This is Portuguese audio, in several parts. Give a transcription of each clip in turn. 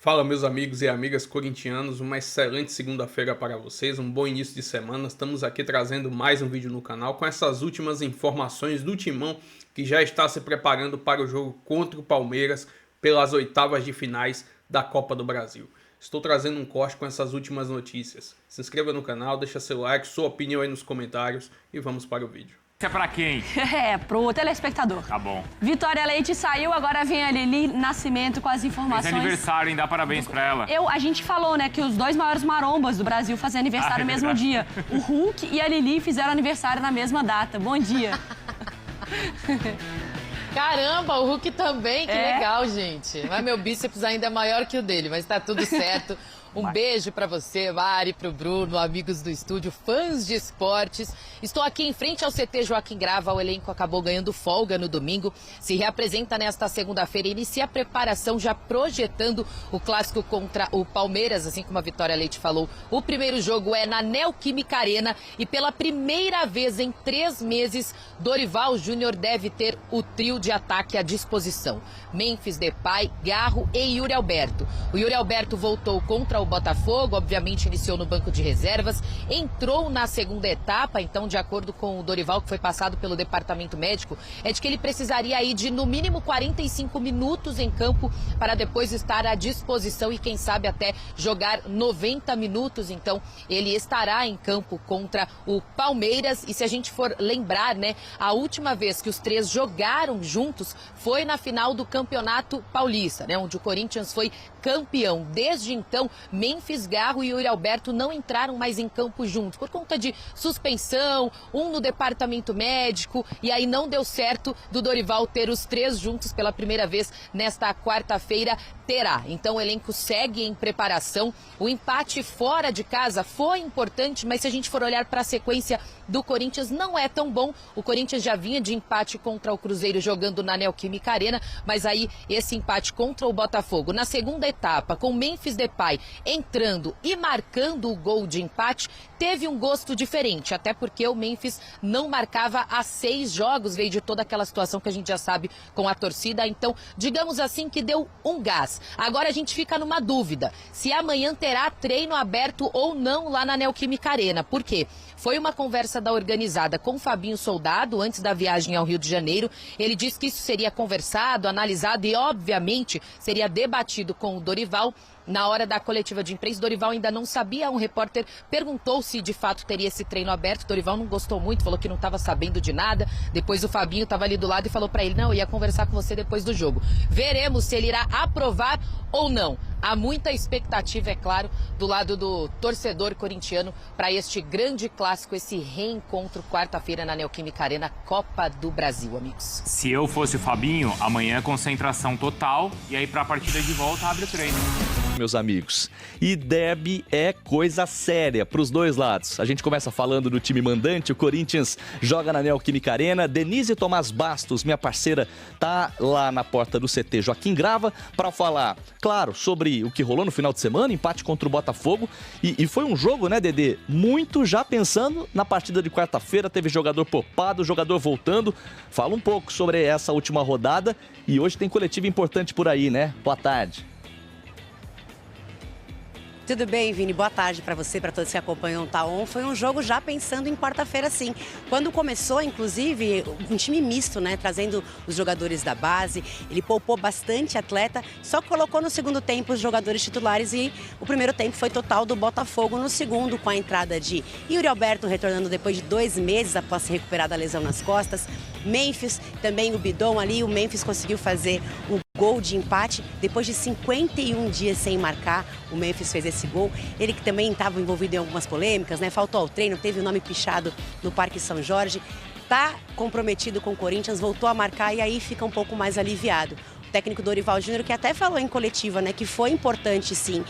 Fala, meus amigos e amigas corintianos, uma excelente segunda-feira para vocês, um bom início de semana. Estamos aqui trazendo mais um vídeo no canal com essas últimas informações do Timão que já está se preparando para o jogo contra o Palmeiras pelas oitavas de finais da Copa do Brasil. Estou trazendo um corte com essas últimas notícias. Se inscreva no canal, deixa seu like, sua opinião aí nos comentários e vamos para o vídeo. Isso é pra quem? Pro telespectador. Tá bom. Vitória Leite saiu, agora vem a Lili Nascimento com as informações. Fez aniversário, hein? Dá parabéns pra ela. A gente falou, né, que os dois maiores marombas do Brasil fazem aniversário no mesmo dia. O Hulk e a Lili fizeram aniversário na mesma data. Bom dia. Caramba, o Hulk também, que legal, gente. Mas meu bíceps ainda é maior que o dele, mas tá tudo certo. Um beijo pra você, Mari, pro Bruno, amigos do estúdio, fãs de esportes. Estou aqui em frente ao CT Joaquim Grava. O elenco acabou ganhando folga no domingo. Se reapresenta nesta segunda-feira e inicia a preparação já projetando o clássico contra o Palmeiras, assim como a Vitória Leite falou. O primeiro jogo é na Neoquímica Arena e pela primeira vez em 3 meses, Dorival Júnior deve ter o trio de ataque à disposição. Memphis Depay, Garro e Yuri Alberto. O Yuri Alberto voltou contra o Botafogo, obviamente iniciou no banco de reservas, entrou na segunda etapa, então de acordo com o Dorival, que foi passado pelo departamento médico, é de que ele precisaria aí de no mínimo 45 minutos em campo para depois estar à disposição e quem sabe até jogar 90 minutos, então ele estará em campo contra o Palmeiras. E se a gente for lembrar, né, a última vez que os três jogaram juntos foi na final do Campeonato Paulista, né, onde o Corinthians foi campeão. Desde então, Memphis, Garro e Yuri Alberto não entraram mais em campo juntos por conta de suspensão, um no departamento médico, e aí não deu certo do Dorival ter os três juntos pela primeira vez nesta quarta-feira. Terá. Então o elenco segue em preparação. O empate fora de casa foi importante, mas se a gente for olhar para a sequência do Corinthians, não é tão bom. O Corinthians já vinha de empate contra o Cruzeiro jogando na Neoquímica Arena, mas aí esse empate contra o Botafogo na segunda etapa, com Memphis Depay entrando e marcando o gol de empate, teve um gosto diferente, até porque o Memphis não marcava há 6 jogos, veio de toda aquela situação que a gente já sabe com a torcida, então digamos assim que deu um gás. Agora a gente fica numa dúvida, se amanhã terá treino aberto ou não lá na Neoquímica Arena, por quê? Foi uma conversa da organizada com o Fabinho Soldado antes da viagem ao Rio de Janeiro. Ele disse que isso seria conversado, analisado e, obviamente, seria debatido com o Dorival. Na hora da coletiva de imprensa, Dorival ainda não sabia. Um repórter perguntou se de fato teria esse treino aberto. Dorival não gostou muito, falou que não estava sabendo de nada. Depois o Fabinho estava ali do lado e falou para ele, não, eu ia conversar com você depois do jogo. Veremos se ele irá aprovar ou não. Há muita expectativa, é claro, do lado do torcedor corintiano para este grande clássico, esse reencontro quarta-feira na Neoquímica Arena, Copa do Brasil, amigos. Se eu fosse o Fabinho, amanhã é concentração total e aí pra partida de volta abre o treino. Meus amigos, e derby é coisa séria para os dois lados. A gente começa falando do time mandante, o Corinthians joga na Neoquímica Arena. Denise Tomás Bastos, minha parceira, tá lá na porta do CT Joaquim Grava para falar, claro, sobre o que rolou no final de semana, empate contra o Botafogo. E foi um jogo, né, Dedê? Muito já pensando na partida de quarta-feira, teve jogador poupado, jogador voltando. Fala um pouco sobre essa última rodada e hoje tem coletiva importante por aí, né? Boa tarde. Tudo bem, Vini? Boa tarde para você, para todos que acompanham o Taon. Foi um jogo já pensando em quarta-feira, sim. Quando começou, inclusive, um time misto, né? Trazendo os jogadores da base. Ele poupou bastante atleta, só colocou no segundo tempo os jogadores titulares e o primeiro tempo foi total do Botafogo no segundo, com a entrada de Yuri Alberto retornando depois de 2 meses após se recuperar da lesão nas costas. Memphis, também o Bidon ali, o Memphis conseguiu fazer um gol de empate depois de 51 dias sem marcar. O Memphis fez esse gol. Ele que também estava envolvido em algumas polêmicas, né? Faltou ao treino, teve o nome pichado no Parque São Jorge. Tá comprometido com o Corinthians, voltou a marcar e aí fica um pouco mais aliviado. O técnico Dorival Júnior, que até falou em coletiva, né, que foi importante sim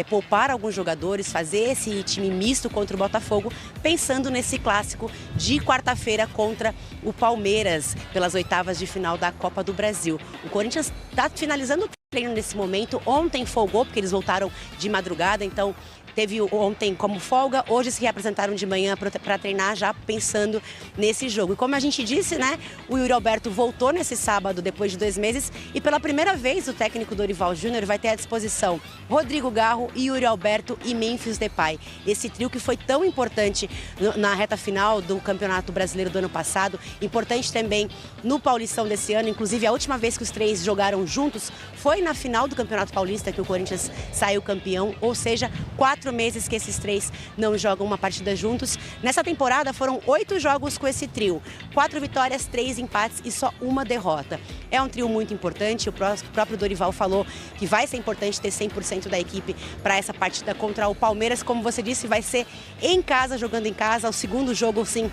poupar alguns jogadores, fazer esse time misto contra o Botafogo, pensando nesse clássico de quarta-feira contra o Palmeiras, pelas oitavas de final da Copa do Brasil. O Corinthians está finalizando o treino nesse momento. Ontem folgou, porque eles voltaram de madrugada, então teve ontem como folga, hoje se reapresentaram de manhã para treinar já pensando nesse jogo. E como a gente disse, né, o Yuri Alberto voltou nesse sábado depois de 2 meses e pela primeira vez o técnico Dorival Júnior vai ter à disposição Rodrigo Garro, Yuri Alberto e Memphis Depay. Esse trio que foi tão importante na reta final do Campeonato Brasileiro do ano passado, importante também no Paulistão desse ano, inclusive a última vez que os 3 jogaram juntos foi na final do Campeonato Paulista que o Corinthians saiu campeão, ou seja, 4 meses que esses 3 não jogam uma partida juntos. Nessa temporada foram 8 jogos com esse trio, 4 vitórias, 3 empates e só 1 derrota. É um trio muito importante, o próprio Dorival falou que vai ser importante ter 100% da equipe para essa partida contra o Palmeiras, como você disse, vai ser em casa, jogando em casa, o segundo jogo, sim,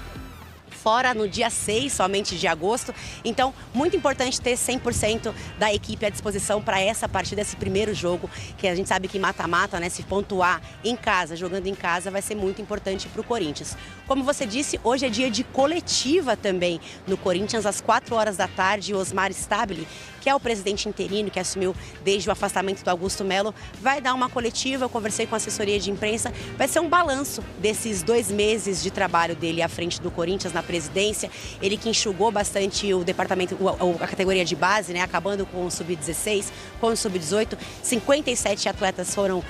fora no dia 6, somente de agosto. Então, muito importante ter 100% da equipe à disposição para essa partida, esse primeiro jogo, que a gente sabe que mata-mata, né? Se pontuar em casa, jogando em casa, vai ser muito importante para o Corinthians. Como você disse, hoje é dia de coletiva também no Corinthians, às 4 da tarde, o Osmar Stabile, que é o presidente interino, que assumiu desde o afastamento do Augusto Melo, vai dar uma coletiva. Eu conversei com a assessoria de imprensa, vai ser um balanço desses 2 meses de trabalho dele à frente do Corinthians na presidência. Ele que enxugou bastante o departamento, a categoria de base, né, acabando com o Sub-16, com o Sub-18, 57 atletas foram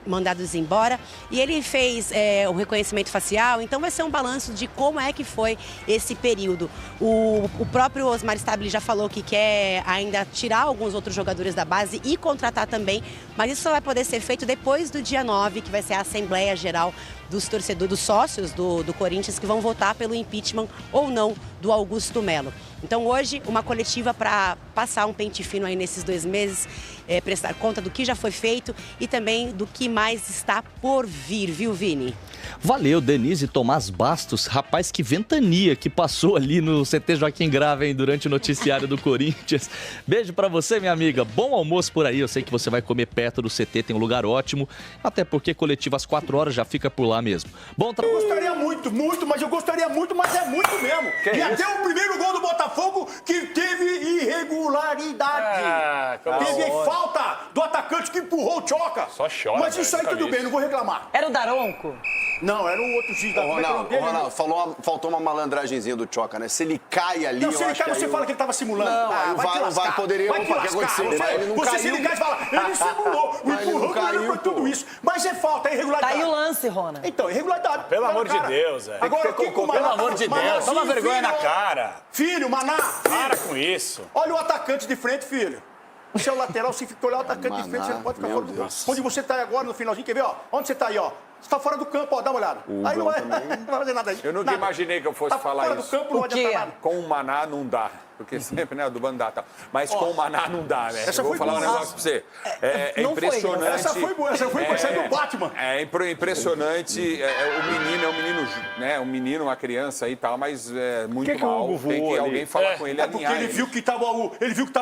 mandados embora e ele fez o reconhecimento facial. Então vai ser um balanço de como é que foi esse período. O próprio Osmar Stabile já falou que quer ainda tirar alguns outros jogadores da base e contratar também, mas isso só vai poder ser feito depois do dia 9, que vai ser a Assembleia Geral dos torcedores, dos sócios do Corinthians, que vão votar pelo impeachment ou não do Augusto Melo. Então hoje, uma coletiva para passar um pente fino aí nesses 2 meses, prestar conta do que já foi feito e também do que mais está por vir, viu, Vini? Valeu, Denise Tomás Bastos, rapaz, que ventania que passou ali no CT Joaquim Grava, hein, durante o noticiário do Corinthians. Beijo pra você, minha amiga, bom almoço por aí, eu sei que você vai comer perto do CT, tem um lugar ótimo, até porque coletiva às 4 já fica por lá mesmo. Bom Eu gostaria muito, mas eu gostaria muito, mas é muito mesmo. E até o primeiro gol do Botafogo que teve irregularidade. Teve falta do atacante que empurrou o Choca. Só chora. Mas isso aí tudo bem, não vou reclamar. Era o Daronco? Não, era um outro juiz da Ronaldo, faltou uma malandragenzinha do Choca, né? Se ele cai ali, não, se ele cai, você fala que ele tava simulando. Não, vai poderia... Vai te lascar. Você se ligar e fala, ele simulou, o empurrão foi tudo isso. Mas é falta, é irregularidade. Tá aí o lance, Rona. Então, irregularidade. Pelo amor de Deus, é. Agora, pelo amor de Deus, toma vergonha na cara. Filho, Maná. Para com isso. Olha o atacante de frente, filho. Você é o lateral, se fica olhar o atacante de frente, você não pode ficar fora do campo. Onde você tá agora, no finalzinho, quer ver, ó? Onde você tá aí, ó? Você tá fora do campo, ó, dá uma olhada. Aí não vai fazer nada aí. Eu nunca imaginei que eu fosse falar isso. Fora do campo, não adianta nada. Com o Maná não dá. Porque sempre, né, do bando dá, tal. Mas com o Maná não dá, né? Essa eu vou foi falar boa. um negócio pra você. É impressionante. Essa foi boa, essa é do Batman. É impressionante. O menino é um menino, né? Um menino, uma criança aí e tal, mas é muito mal. Tem que alguém falar com ele, alinhar. Porque ele viu que tava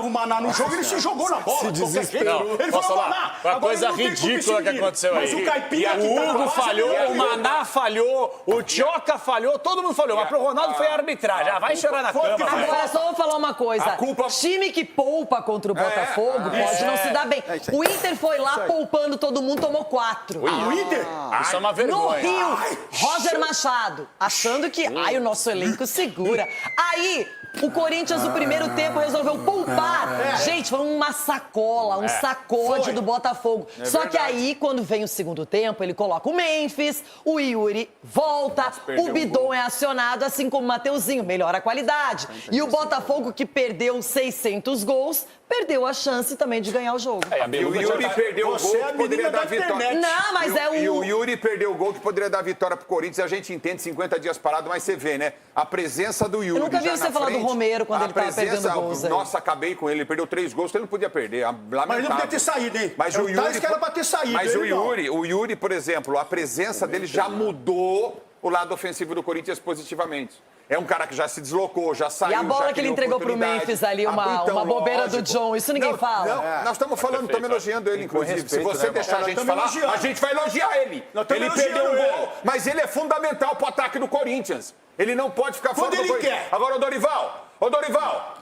o Maná no jogo, ele se jogou na bola. Se desesperou. Ele falou, Maná, uma coisa ridícula que aconteceu aí. Mas o Caipira o Hugo falhou, o Maná falhou, o Choca falhou, todo mundo falhou. Mas pro Ronaldo foi a arbitragem. Já vai chorar na cama. Agora só vou falar uma coisa. Time que poupa contra o Botafogo pode não se dar bem. O Inter foi lá poupando todo mundo, tomou 4. O Inter? Isso é uma vergonha. No Rio, Roger Machado, achando que o nosso elenco segura. Aí, o Corinthians, no primeiro tempo, resolveu poupar. Gente, foi uma sacola, um sacode do Botafogo. Só que aí, quando vem o segundo tempo, ele coloca o Memphis, o Yuri volta, o Bidon é acionado, assim como o Mateuzinho, melhora a qualidade. E o Botafogo, que perdeu 600 gols, perdeu a chance também de ganhar o jogo. O Yuri perdeu o gol que poderia dar vitória. Não, mas E o Yuri perdeu o gol que poderia dar vitória pro Corinthians. A gente entende 50 dias parado, mas você vê, né? A presença do Yuri. Eu nunca vi você falar do Romero quando ele tava perdendo gols aí. Nossa, acabei com ele. Ele perdeu 3 gols que ele não podia perder. Lamentável. Mas ele não podia ter saído, hein? Mas o Yuri... que era pra ter saído. Mas o Yuri, por exemplo, a presença dele já mudou o lado ofensivo do Corinthians positivamente. É um cara que já se deslocou, já saiu. E a bola que ele entregou pro Memphis ali, uma bobeira do John, isso ninguém fala. Não, nós estamos falando, estamos elogiando ele, inclusive. Se você deixar a gente falar, a gente vai elogiar ele. Ele perdeu um gol, mas ele é fundamental pro ataque do Corinthians. Ele não pode ficar fora do Corinthians. Agora, ô Dorival,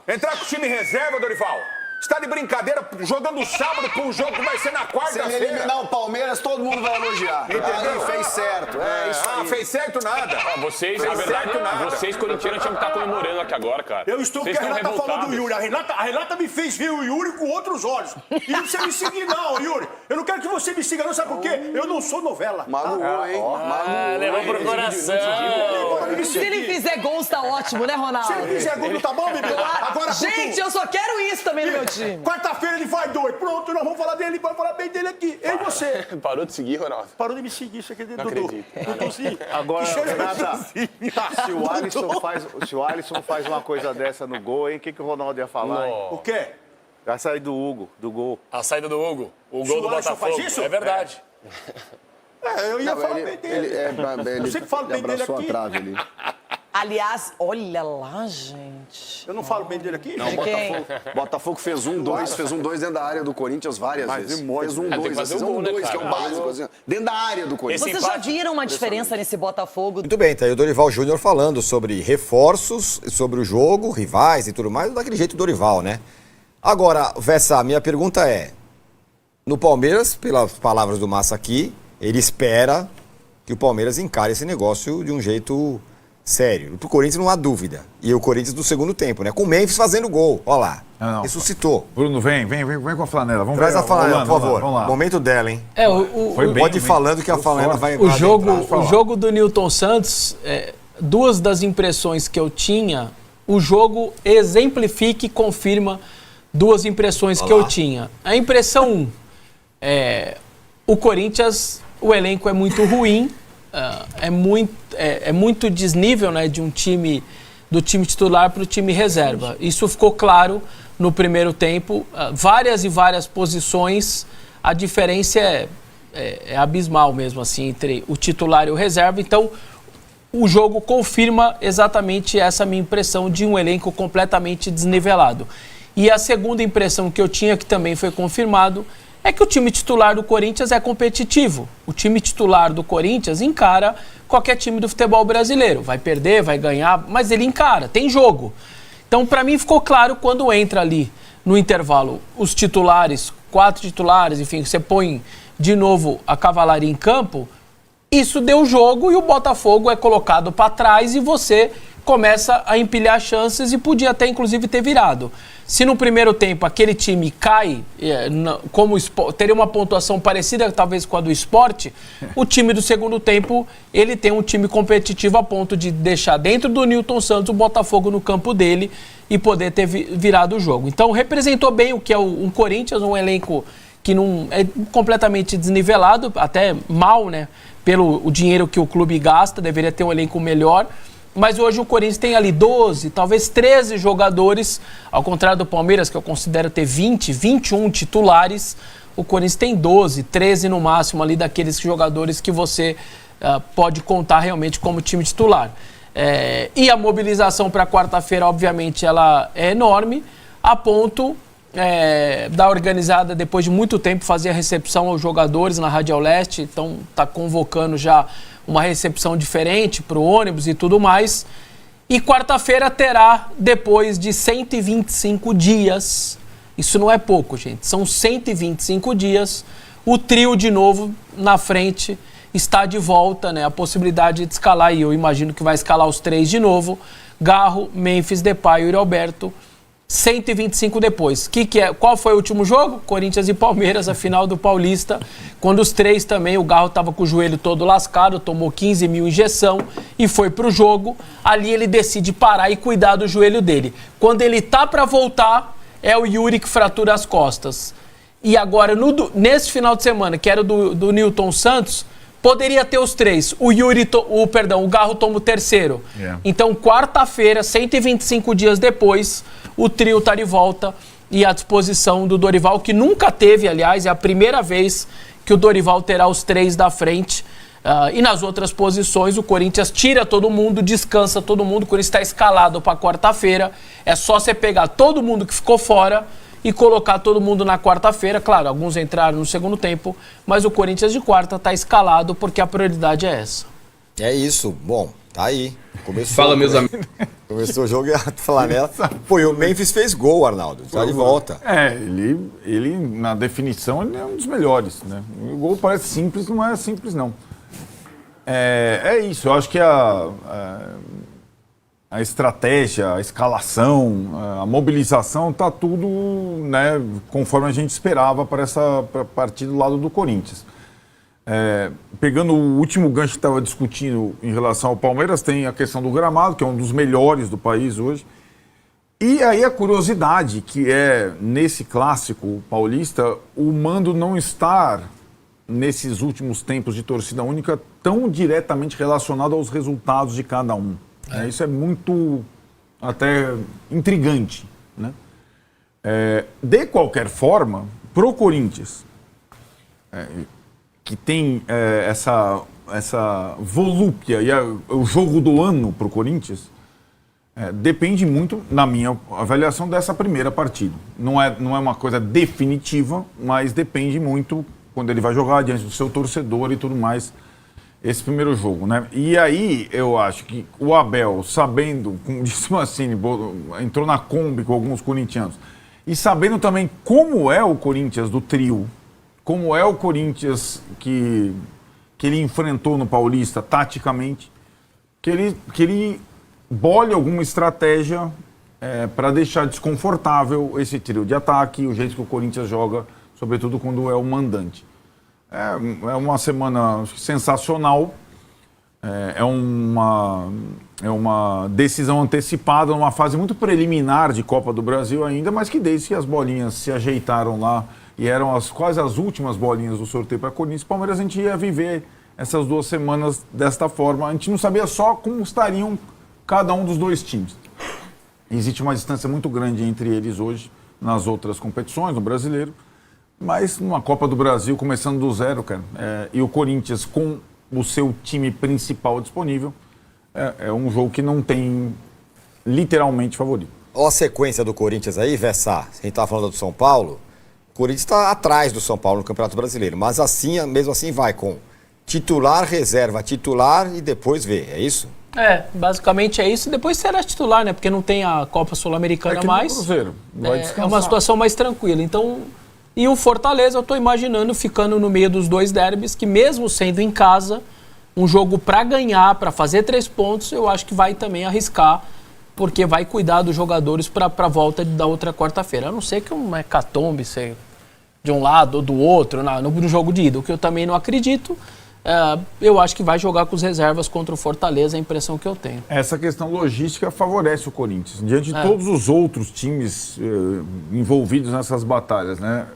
entrar com o time reserva, Dorival. Você tá de brincadeira jogando sábado pra um jogo que vai ser na Se ele quarta-feira. eliminar o Palmeiras, todo mundo vai elogiar. Entendeu? Fez certo. É isso aí. Fez certo nada. Vocês, Fez na verdade, certo nada. vocês corintianos tinham que estar comemorando aqui agora, cara. Eu estou, Vocês porque a Renata falou do revoltados. Yuri. A Renata me fez ver o Yuri com outros olhos. E não precisa me seguir, não, Yuri. Eu não quero que você me siga, não. Sabe por quê? Eu não sou novela. Magoou, hein? Magoou. Levou pro coração. Se ele fizer gols, tá ótimo, né, Ronaldo? Se ele fizer gol, tá bom, bebê? Agora, Gente, eu só quero isso também no meu time. quarta-feira ele faz 2. Pronto, nós vamos falar dele, vamos falar bem dele aqui. Eu e você. Parou de seguir, Ronaldo? Parou de me seguir, você acredita, Não Dudu? acredito. Duduzinho. Agora, Que cheiro Renata, Duduzinho. se o Alisson faz uma coisa dessa no gol, hein? O que o Ronaldo ia falar, hein? O quê? Vai sair do Hugo, do gol. A saída do Hugo. O Se gol o do Alisson Botafogo. faz isso? É verdade. Eu ia Não, falar ele- bem dele. ele Eu sempre falo bem dele abraçou aqui. a trave ali. Aliás, olha lá, gente. Eu não falo bem dele aqui? Não, De quem? Botafogo fez 1-2, fez 1-2 dentro da área do Corinthians várias vezes. um monte. Fez Tem que 1-2, fazer fez o gol, né, 1-2, que é o cara? básico, assim, dentro da área do Corinthians. Vocês já viram uma diferença nesse Botafogo? Muito bem, tá aí o Dorival Júnior falando sobre reforços, sobre o jogo, rivais e tudo mais, daquele jeito Dorival, né? Agora, Vessa, minha pergunta é, no Palmeiras, pelas palavras do Massa aqui, ele espera que o Palmeiras encare esse negócio de um jeito sério. Pro Corinthians não há dúvida. E o Corinthians do segundo tempo, né? Com o Memphis fazendo gol, ó lá, ressuscitou. Bruno, vem com a flanela. Vamos Traz ver, a flanela, Rolando, por favor. Vamos lá. Momento dela, hein? Foi bem, Pode ir bem. falando que a flanela vai... O jogo, adentrar. o jogo do Newton Santos, duas das impressões que eu tinha, o jogo exemplifica e confirma duas impressões que eu tinha. A impressão 1, o Corinthians, o elenco é muito ruim, é muito desnível, né, de um time, do time titular para o time reserva. Isso ficou claro no primeiro tempo, várias e várias posições, a diferença é abismal mesmo, assim, entre o titular e o reserva. Então, o jogo confirma exatamente essa minha impressão de um elenco completamente desnivelado. E a segunda impressão que eu tinha, que também foi confirmado, é que o time titular do Corinthians é competitivo. O time titular do Corinthians encara qualquer time do futebol brasileiro. Vai perder, vai ganhar, mas ele encara, tem jogo. Então, para mim, ficou claro quando entra ali no intervalo os titulares, 4 titulares, enfim, você põe de novo a cavalaria em campo, isso deu jogo e o Botafogo é colocado para trás e você começa a empilhar chances e podia até, inclusive, ter virado. Se no primeiro tempo aquele time cai, como teria uma pontuação parecida talvez com a do Sport, o time do segundo tempo, ele tem um time competitivo a ponto de deixar dentro do Newton Santos o Botafogo no campo dele e poder ter virado o jogo. Então representou bem o que é um Corinthians, um elenco que não é completamente desnivelado, até mal, né? Pelo o dinheiro que o clube gasta, deveria ter um elenco melhor. Mas hoje o Corinthians tem ali 12, talvez 13 jogadores, ao contrário do Palmeiras, que eu considero ter 20, 21 titulares, o Corinthians tem 12, 13 no máximo ali daqueles jogadores que você pode contar realmente como time titular. E a mobilização para quarta-feira, obviamente, ela é enorme, a ponto da organizada, depois de muito tempo, fazer a recepção aos jogadores na Radial Leste, então está convocando já uma recepção diferente para o ônibus e tudo mais. E quarta-feira terá, depois de 125 dias, isso não é pouco, gente, são 125 dias, o trio de novo na frente está de volta, né? A possibilidade de escalar, e eu imagino que vai escalar os 3 de novo, Garro, Memphis, Depay e Yuri Alberto, 125 depois. Qual foi o último jogo? Corinthians e Palmeiras, a final do Paulista, quando os 3 também, o Garro estava com o joelho todo lascado, tomou 15 mil injeção e foi pro jogo. Ali ele decide parar e cuidar do joelho dele. Quando ele tá para voltar, é o Yuri que fratura as costas. E agora, nesse final de semana, que era do Newton Santos, poderia ter os 3. O Garro toma o terceiro. Então, quarta-feira, 125 dias depois, o trio está de volta e à disposição do Dorival, que nunca teve, aliás, é a primeira vez que o Dorival terá os 3 da frente. E nas outras posições, o Corinthians tira todo mundo, descansa todo mundo. O Corinthians está escalado para quarta-feira. É só você pegar todo mundo que ficou fora e colocar todo mundo na quarta-feira. Claro, alguns entraram no segundo tempo, mas o Corinthians de quarta está escalado porque a prioridade é essa. É isso. Bom, Tá aí. Começou. Fala, meus amigos. Começou o jogo e a flanela. Pô, e o Memphis fez gol, Arnaldo. Tá de volta. Ele, na definição, ele é um dos melhores, né? O gol parece simples, não é simples, não. É isso, eu acho que a estratégia, a escalação, a mobilização, tá tudo, né, conforme a gente esperava para essa partida do lado do Corinthians. Pegando o último gancho que estava discutindo em relação ao Palmeiras, tem a questão do gramado, que é um dos melhores do país hoje. E aí a curiosidade, que é, nesse clássico paulista, o mando não estar, nesses últimos tempos de torcida única, tão diretamente relacionado aos resultados de cada um. Isso é muito, até, intrigante, né? De qualquer forma, pro Corinthians, que tem essa volúpia e o jogo do ano pro Corinthians, depende muito, na minha avaliação, dessa primeira partida. Não é uma coisa definitiva, mas depende muito quando ele vai jogar diante do seu torcedor e tudo mais, esse primeiro jogo, né? E aí, eu acho que o Abel, sabendo, como disse o Mancini, entrou na Kombi com alguns corintianos, e sabendo também como é o Corinthians do trio, como é o Corinthians que ele enfrentou no Paulista, taticamente, que ele bole alguma estratégia para deixar desconfortável esse trio de ataque, o jeito que o Corinthians joga, sobretudo quando é o mandante. É uma semana sensacional, é uma decisão antecipada numa fase muito preliminar de Copa do Brasil ainda, mas que desde que as bolinhas se ajeitaram lá e eram quase as últimas bolinhas do sorteio para Corinthians e Palmeiras, a gente ia viver essas 2 semanas desta forma. A gente não sabia só como estariam cada um dos 2 times. Existe uma distância muito grande entre eles hoje nas outras competições, no Brasileiro. Mas numa Copa do Brasil, começando do zero, cara, e o Corinthians com o seu time principal disponível, é um jogo que não tem literalmente favorito. Olha a sequência do Corinthians aí, Vessá. A gente estava falando do São Paulo. O Corinthians está atrás do São Paulo no Campeonato Brasileiro, mas assim, mesmo assim vai com titular, reserva, titular e depois vê, é isso? Basicamente é isso. Depois será titular, né? Porque não tem a Copa Sul-Americana mais. Cruzeiro. É uma situação mais tranquila. Então... E o Fortaleza, eu estou imaginando ficando no meio dos 2 derbys, que mesmo sendo em casa, um jogo para ganhar, para fazer 3 pontos, eu acho que vai também arriscar, porque vai cuidar dos jogadores para a volta da outra quarta-feira. A não ser que um hecatombe seja de um lado ou do outro no jogo de ida, o que eu também não acredito. Eu acho que vai jogar com os reservas contra o Fortaleza, é a impressão que eu tenho. Essa questão logística favorece o Corinthians, diante de todos os outros times envolvidos nessas batalhas, né?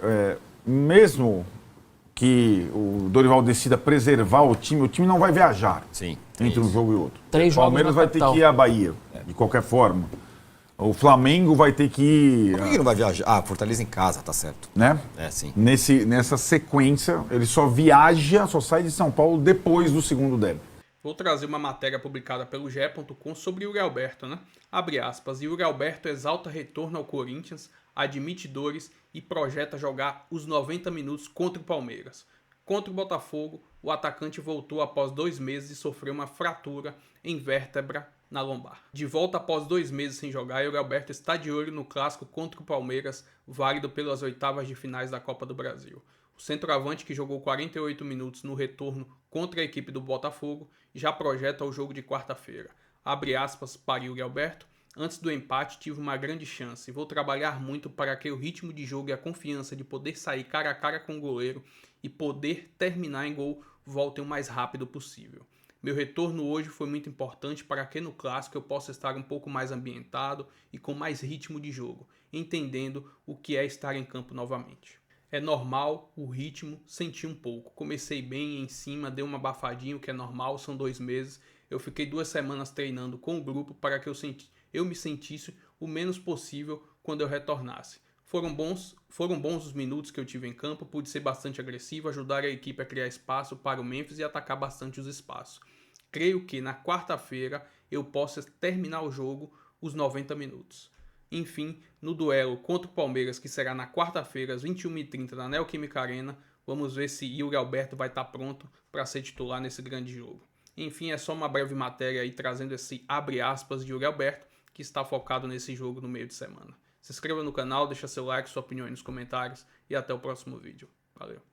Mesmo que o Dorival decida preservar o time não vai viajar entre um jogo e outro. 3 jogos. O Palmeiras vai ter que ir à Bahia, de qualquer forma. O Flamengo vai ter que ir... Por que não vai viajar? Fortaleza em casa, tá certo. Né? Sim. Nessa sequência, ele só viaja, só sai de São Paulo depois do segundo derby. Vou trazer uma matéria publicada pelo GE.com sobre Yuri Alberto, né? Abre aspas, Yuri Alberto exalta retorno ao Corinthians, admite dores e projeta jogar os 90 minutos contra o Palmeiras. Contra o Botafogo, o atacante voltou após 2 meses e sofreu uma fratura em vértebra na lombar. De volta após 2 meses sem jogar, Yuri Alberto está de olho no clássico contra o Palmeiras, válido pelas oitavas de finais da Copa do Brasil. O centroavante, que jogou 48 minutos no retorno contra a equipe do Botafogo, já projeta o jogo de quarta-feira. Abre aspas para Yuri Alberto. Antes do empate, tive uma grande chance. Vou trabalhar muito para que o ritmo de jogo e a confiança de poder sair cara a cara com o goleiro e poder terminar em gol voltem o mais rápido possível. Meu retorno hoje foi muito importante para que no clássico eu possa estar um pouco mais ambientado e com mais ritmo de jogo, entendendo o que é estar em campo novamente. É normal o ritmo, senti um pouco. Comecei bem em cima, dei uma abafadinha, o que é normal, são 2 meses. Eu fiquei 2 semanas treinando com o grupo para que eu me sentisse o menos possível quando eu retornasse. Foram bons os minutos que eu tive em campo, pude ser bastante agressivo, ajudar a equipe a criar espaço para o Memphis e atacar bastante os espaços. Creio que na quarta-feira eu possa terminar o jogo os 90 minutos. Enfim, no duelo contra o Palmeiras, que será na quarta-feira às 21h30 na Neoquímica Arena, vamos ver se Yuri Alberto vai estar pronto para ser titular nesse grande jogo. Enfim, é só uma breve matéria aí trazendo esse abre aspas de Yuri Alberto, que está focado nesse jogo no meio de semana. Se inscreva no canal, deixa seu like, sua opinião aí nos comentários e até o próximo vídeo. Valeu!